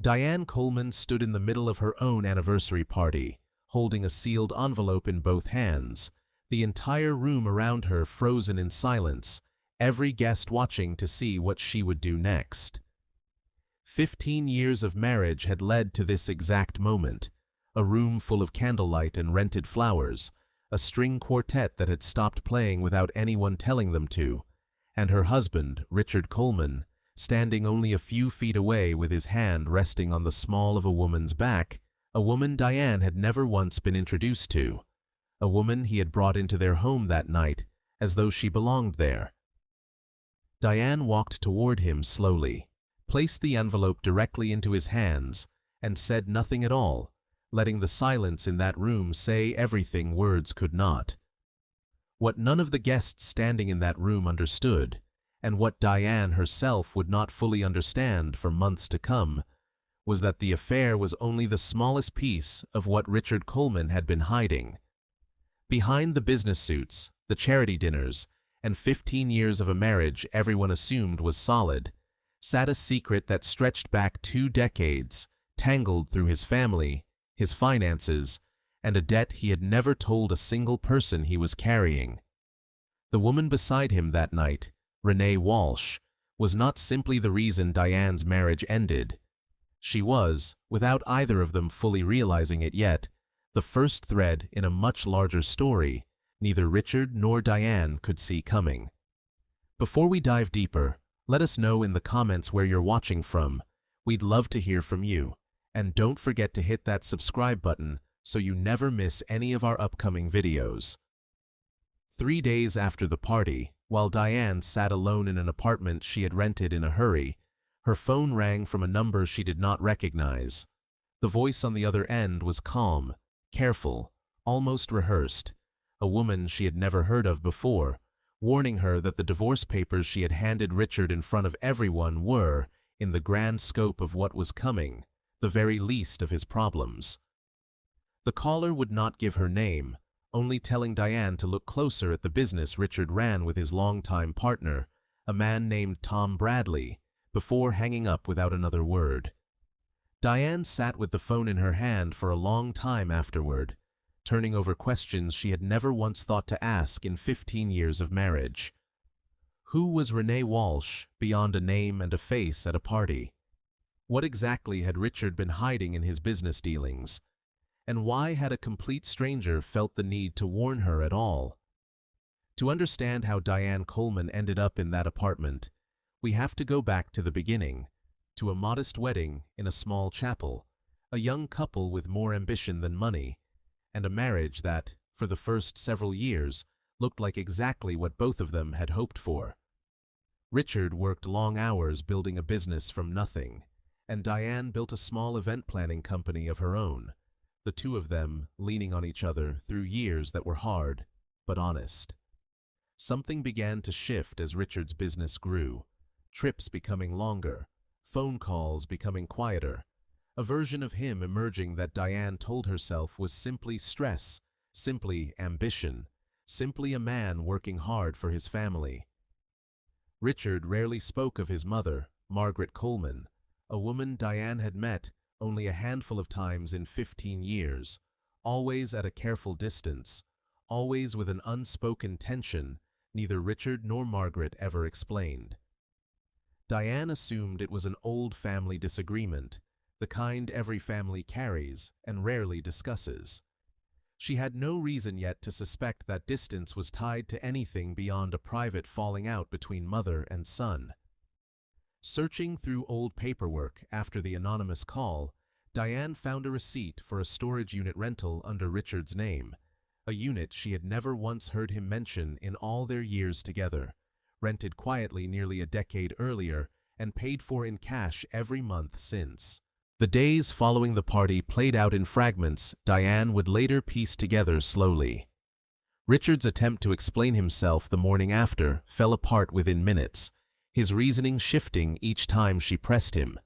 Diane Coleman stood in the middle of her own anniversary party, holding a sealed envelope in both hands, the entire room around her frozen in silence, every guest watching to see what she would do next. 15 years of marriage had led to this exact moment, a room full of candlelight and rented flowers, a string quartet that had stopped playing without anyone telling them to, and her husband, Richard Coleman, standing only a few feet away with his hand resting on the small of a woman's back, a woman Diane had never once been introduced to, a woman he had brought into their home that night, as though she belonged there. Diane walked toward him slowly, placed the envelope directly into his hands, and said nothing at all, letting the silence in that room say everything words could not. What none of the guests standing in that room understood, and what Diane herself would not fully understand for months to come, was that the affair was only the smallest piece of what Richard Coleman had been hiding. Behind the business suits, the charity dinners, and 15 years of a marriage everyone assumed was solid, sat a secret that stretched back 2 decades, tangled through his family, his finances, and a debt he had never told a single person he was carrying. The woman beside him that night, Renee Walsh, was not simply the reason Diane's marriage ended. She was, without either of them fully realizing it yet, the first thread in a much larger story neither Richard nor Diane could see coming. Before we dive deeper, let us know in the comments where you're watching from. We'd love to hear from you. And don't forget to hit that subscribe button so you never miss any of our upcoming videos. 3 days after the party, while Diane sat alone in an apartment she had rented in a hurry, her phone rang from a number she did not recognize. The voice on the other end was calm, careful, almost rehearsed, a woman she had never heard of before, warning her that the divorce papers she had handed Richard in front of everyone were, in the grand scope of what was coming, the very least of his problems. The caller would not give her name, only telling Diane to look closer at the business Richard ran with his longtime partner, a man named Tom Bradley, before hanging up without another word. Diane sat with the phone in her hand for a long time afterward, turning over questions she had never once thought to ask in 15 years of marriage. Who was Renee Walsh beyond a name and a face at a party? What exactly had Richard been hiding in his business dealings? And why had a complete stranger felt the need to warn her at all? To understand how Diane Coleman ended up in that apartment, we have to go back to the beginning, to a modest wedding in a small chapel, a young couple with more ambition than money, and a marriage that, for the first several years, looked like exactly what both of them had hoped for. Richard worked long hours building a business from nothing, and Diane built a small event planning company of her own, the two of them leaning on each other through years that were hard, but honest. Something began to shift as Richard's business grew, trips becoming longer, phone calls becoming quieter, a version of him emerging that Diane told herself was simply stress, simply ambition, simply a man working hard for his family. Richard rarely spoke of his mother, Margaret Coleman, a woman Diane had met only a handful of times in 15 years, always at a careful distance, always with an unspoken tension neither Richard nor Margaret ever explained. Diane assumed it was an old family disagreement, the kind every family carries and rarely discusses. She had no reason yet to suspect that distance was tied to anything beyond a private falling out between mother and son. Searching through old paperwork after the anonymous call, Diane found a receipt for a storage unit rental under Richard's name, a unit she had never once heard him mention in all their years together, rented quietly nearly a decade earlier and paid for in cash every month since. The days following the party played out in fragments Diane would later piece together slowly. Richard's attempt to explain himself the morning after fell apart within minutes, his reasoning shifting each time she pressed him,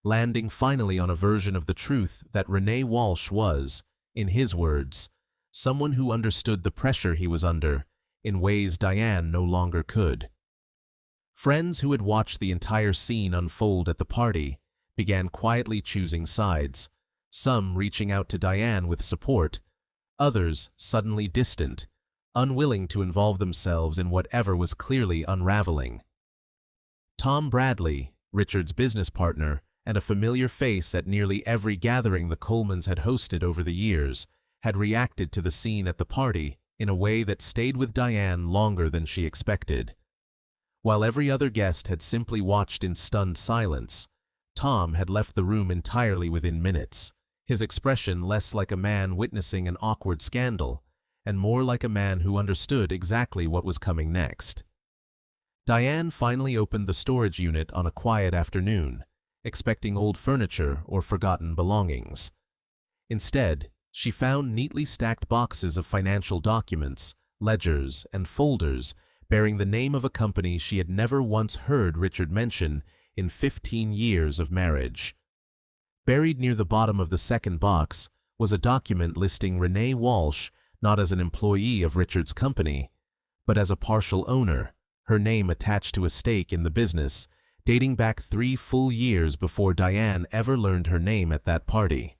landing finally on a version of the truth that Renee Walsh was, in his words, someone who understood the pressure he was under in ways Diane no longer could. Friends who had watched the entire scene unfold at the party began quietly choosing sides, some reaching out to Diane with support, others suddenly distant, unwilling to involve themselves in whatever was clearly unraveling. Tom Bradley, Richard's business partner, and a familiar face at nearly every gathering the Colemans had hosted over the years, had reacted to the scene at the party in a way that stayed with Diane longer than she expected. While every other guest had simply watched in stunned silence, Tom had left the room entirely within minutes, his expression less like a man witnessing an awkward scandal, and more like a man who understood exactly what was coming next. Diane finally opened the storage unit on a quiet afternoon, expecting old furniture or forgotten belongings. Instead, she found neatly stacked boxes of financial documents, ledgers, and folders bearing the name of a company she had never once heard Richard mention in 15 years of marriage. Buried near the bottom of the second box was a document listing Renee Walsh not as an employee of Richard's company, but as a partial owner, her name attached to a stake in the business, dating back 3 full years before Diane ever learned her name at that party.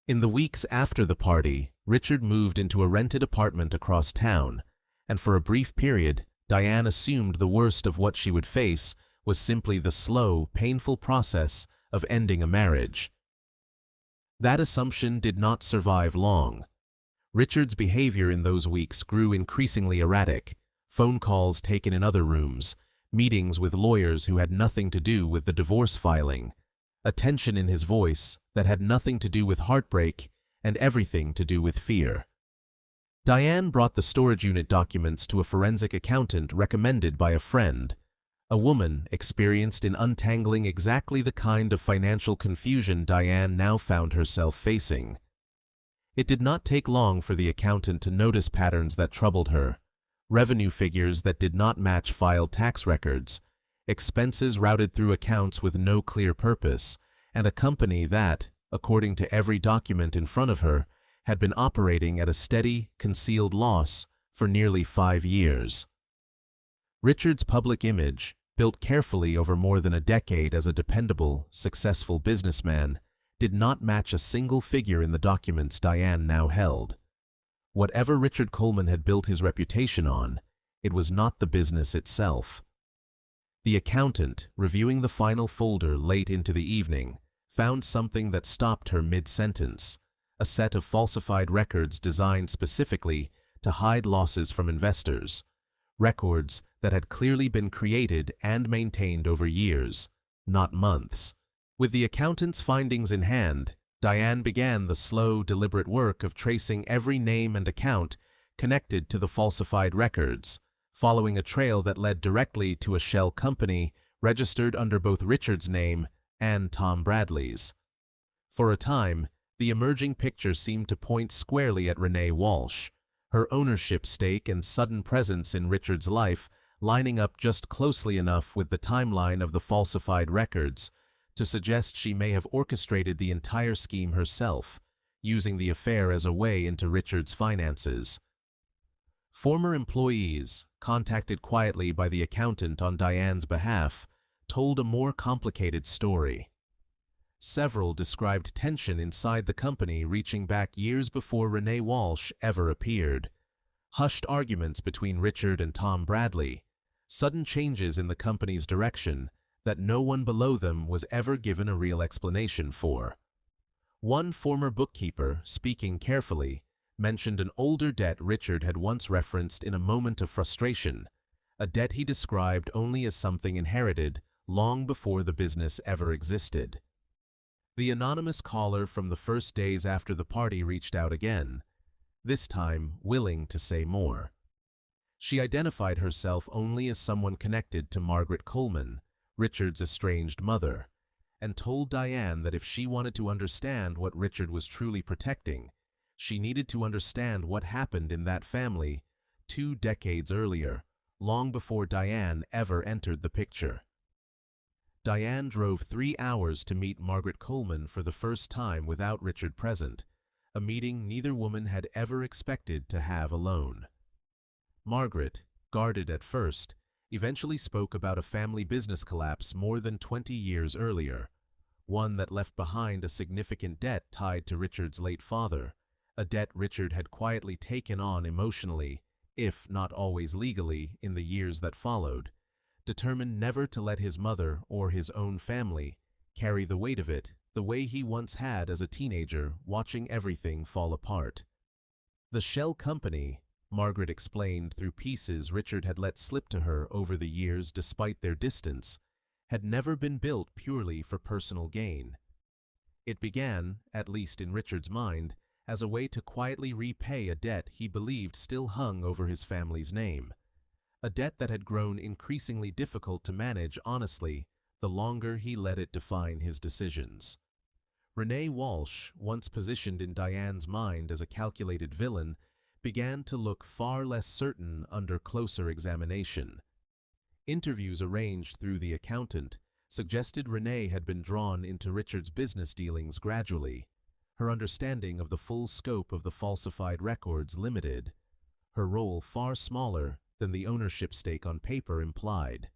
In the weeks after the party, Richard moved into a rented apartment across town, and for a brief period, Diane assumed the worst of what she would face was simply the slow, painful process of ending a marriage. That assumption did not survive long. Richard's behavior in those weeks grew increasingly erratic, phone calls taken in other rooms, meetings with lawyers who had nothing to do with the divorce filing, a tension in his voice that had nothing to do with heartbreak and everything to do with fear. Diane brought the storage unit documents to a forensic accountant recommended by a friend, a woman experienced in untangling exactly the kind of financial confusion Diane now found herself facing. It did not take long for the accountant to notice patterns that troubled her, revenue figures that did not match filed tax records, expenses routed through accounts with no clear purpose, and a company that, according to every document in front of her, had been operating at a steady, concealed loss for nearly 5 years. Richard's public image, built carefully over more than a decade as a dependable, successful businessman, did not match a single figure in the documents Diane now held. Whatever Richard Coleman had built his reputation on, it was not the business itself. The accountant, reviewing the final folder late into the evening, found something that stopped her mid-sentence, a set of falsified records designed specifically to hide losses from investors, records that had clearly been created and maintained over years, not months. With the accountant's findings in hand, Diane began the slow, deliberate work of tracing every name and account connected to the falsified records, following a trail that led directly to a shell company registered under both Richard's name and Tom Bradley's. For a time, the emerging picture seemed to point squarely at Renee Walsh, her ownership stake and sudden presence in Richard's life lining up just closely enough with the timeline of the falsified records to suggest she may have orchestrated the entire scheme herself, using the affair as a way into Richard's finances. Former employees, contacted quietly by the accountant on Diane's behalf, told a more complicated story. Several described tension inside the company reaching back years before Renee Walsh ever appeared, hushed arguments between Richard and Tom Bradley, sudden changes in the company's direction that no one below them was ever given a real explanation for. One former bookkeeper, speaking carefully, mentioned an older debt Richard had once referenced in a moment of frustration, a debt he described only as something inherited long before the business ever existed. The anonymous caller from the first days after the party reached out again, this time willing to say more. She identified herself only as someone connected to Margaret Coleman, Richard's estranged mother, and told Diane that if she wanted to understand what Richard was truly protecting, she needed to understand what happened in that family 2 decades earlier, long before Diane ever entered the picture. Diane drove 3 hours to meet Margaret Coleman for the first time without Richard present, a meeting neither woman had ever expected to have alone. Margaret, guarded at first, eventually spoke about a family business collapse more than 20 years earlier, one that left behind a significant debt tied to Richard's late father, a debt Richard had quietly taken on emotionally, if not always legally, in the years that followed, determined never to let his mother or his own family carry the weight of it the way he once had as a teenager, watching everything fall apart. The shell company, Margaret explained through pieces Richard had let slip to her over the years despite their distance, had never been built purely for personal gain. It began, at least in Richard's mind, as a way to quietly repay a debt he believed still hung over his family's name, a debt that had grown increasingly difficult to manage honestly the longer he let it define his decisions. Renee Walsh, once positioned in Diane's mind as a calculated villain, began to look far less certain under closer examination. Interviews arranged through the accountant suggested Renee had been drawn into Richard's business dealings gradually, her understanding of the full scope of the falsified records limited, her role far smaller than the ownership stake on paper implied.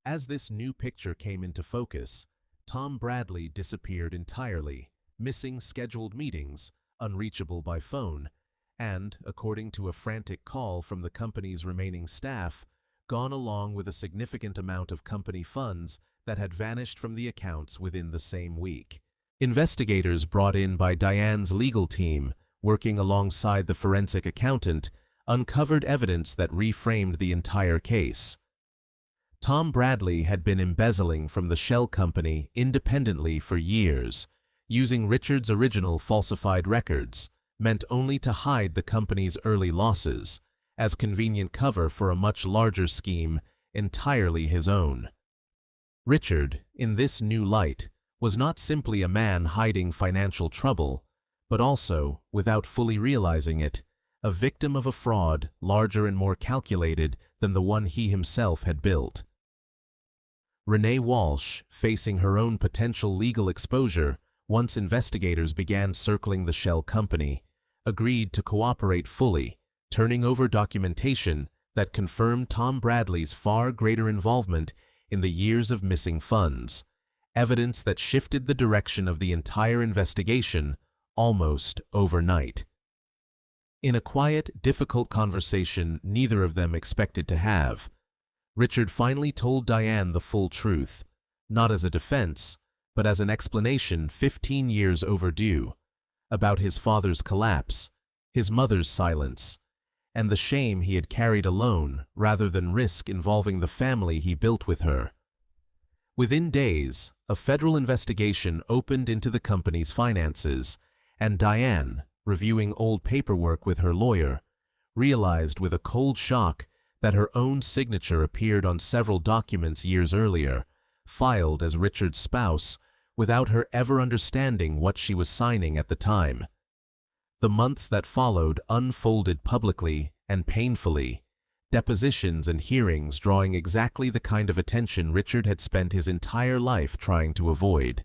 As this new picture came into focus, Tom Bradley disappeared entirely, missing scheduled meetings, unreachable by phone, and, according to a frantic call from the company's remaining staff, gone along with a significant amount of company funds that had vanished from the accounts within the same week. Investigators brought in by Diane's legal team, working alongside the forensic accountant, uncovered evidence that reframed the entire case. Tom Bradley had been embezzling from the shell company independently for years, using Richard's original falsified records, meant only to hide the company's early losses, as convenient cover for a much larger scheme entirely his own. Richard, in this new light, was not simply a man hiding financial trouble, but also, without fully realizing it, a victim of a fraud larger and more calculated than the one he himself had built. Renee Walsh, facing her own potential legal exposure once investigators began circling the shell company, agreed to cooperate fully, turning over documentation that confirmed Tom Bradley's far greater involvement in the years of missing funds, evidence that shifted the direction of the entire investigation almost overnight. In a quiet, difficult conversation neither of them expected to have, Richard finally told Diane the full truth, not as a defense, but as an explanation 15 years overdue, about his father's collapse, his mother's silence, and the shame he had carried alone rather than risk involving the family he built with her. Within days, a federal investigation opened into the company's finances, and Diane, reviewing old paperwork with her lawyer, realized with a cold shock that her own signature appeared on several documents years earlier, filed as Richard's spouse, without her ever understanding what she was signing at the time. The months that followed unfolded publicly and painfully, depositions and hearings drawing exactly the kind of attention Richard had spent his entire life trying to avoid.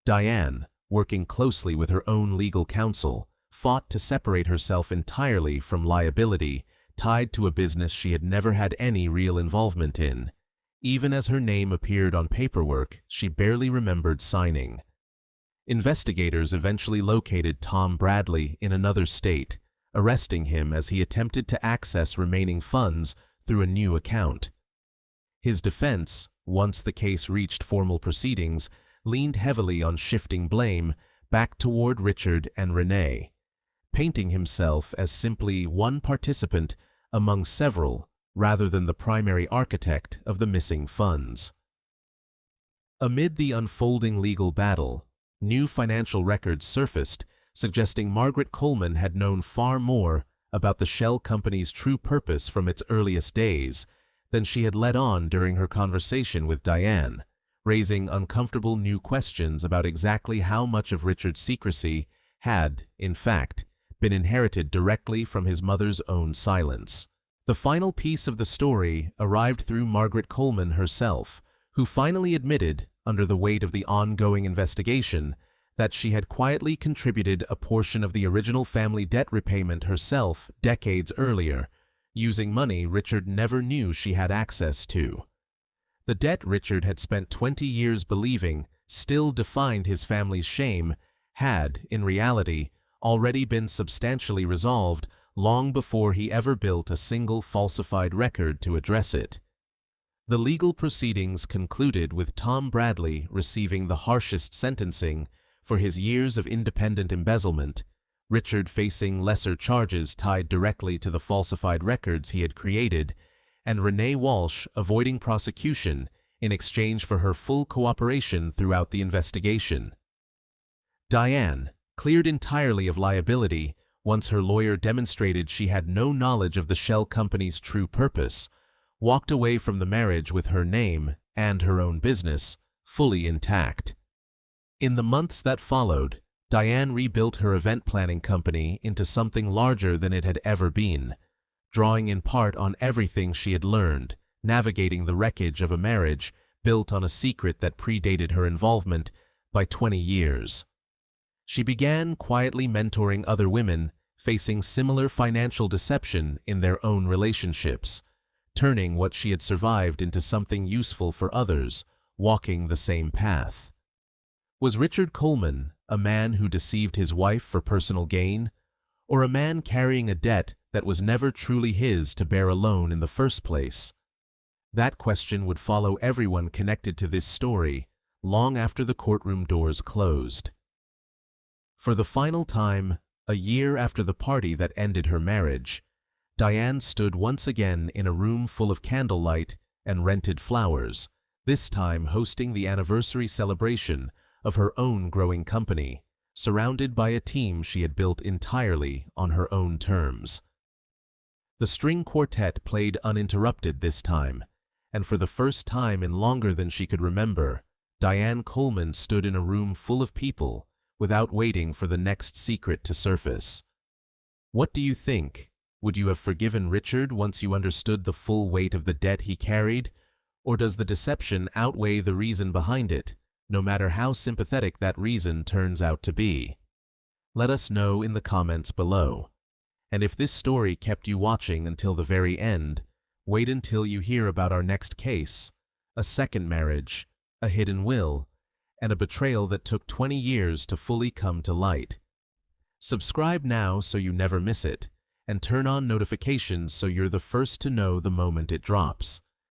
Diane, working closely with her own legal counsel, fought to separate herself entirely from liability tied to a business she had never had any real involvement in. Even as her name appeared on paperwork she barely remembered signing. Investigators eventually located Tom Bradley in another state, arresting him as he attempted to access remaining funds through a new account. His defense, once the case reached formal proceedings, leaned heavily on shifting blame back toward Richard and Renee, painting himself as simply one participant among several rather than the primary architect of the missing funds. Amid the unfolding legal battle, new financial records surfaced suggesting Margaret Coleman had known far more about the shell company's true purpose from its earliest days than she had let on during her conversation with Diane, raising uncomfortable new questions about exactly how much of Richard's secrecy had, in fact, been inherited directly from his mother's own silence. The final piece of the story arrived through Margaret Coleman herself, who finally admitted, under the weight of the ongoing investigation, that she had quietly contributed a portion of the original family debt repayment herself decades earlier, using money Richard never knew she had access to. The debt Richard had spent 20 years believing still defined his family's shame had, in reality, already been substantially resolved long before he ever built a single falsified record to address it. The legal proceedings concluded with Tom Bradley receiving the harshest sentencing for his years of independent embezzlement, Richard facing lesser charges tied directly to the falsified records he had created, and Renee Walsh avoiding prosecution in exchange for her full cooperation throughout the investigation. Diane, cleared entirely of liability once her lawyer demonstrated she had no knowledge of the shell company's true purpose, walked away from the marriage with her name and her own business fully intact. In the months that followed, Diane rebuilt her event planning company into something larger than it had ever been, drawing in part on everything she had learned, navigating the wreckage of a marriage built on a secret that predated her involvement by 20 years. She began quietly mentoring other women facing similar financial deception in their own relationships, turning what she had survived into something useful for others, walking the same path. Was Richard Coleman a man who deceived his wife for personal gain, or a man carrying a debt that was never truly his to bear alone in the first place? That question would follow everyone connected to this story long after the courtroom doors closed. For the final time, a year after the party that ended her marriage, Diane stood once again in a room full of candlelight and rented flowers, this time hosting the anniversary celebration of her own growing company, surrounded by a team she had built entirely on her own terms. The string quartet played uninterrupted this time, and for the first time in longer than she could remember, Diane Coleman stood in a room full of people without waiting for the next secret to surface. What do you think? Would you have forgiven Richard once you understood the full weight of the debt he carried, or does the deception outweigh the reason behind it, no matter how sympathetic that reason turns out to be? Let us know in the comments below. And if this story kept you watching until the very end, wait until you hear about our next case, a second marriage, a hidden will, and a betrayal that took 20 years to fully come to light. Subscribe now so you never miss it, and turn on notifications so you're the first to know the moment it drops.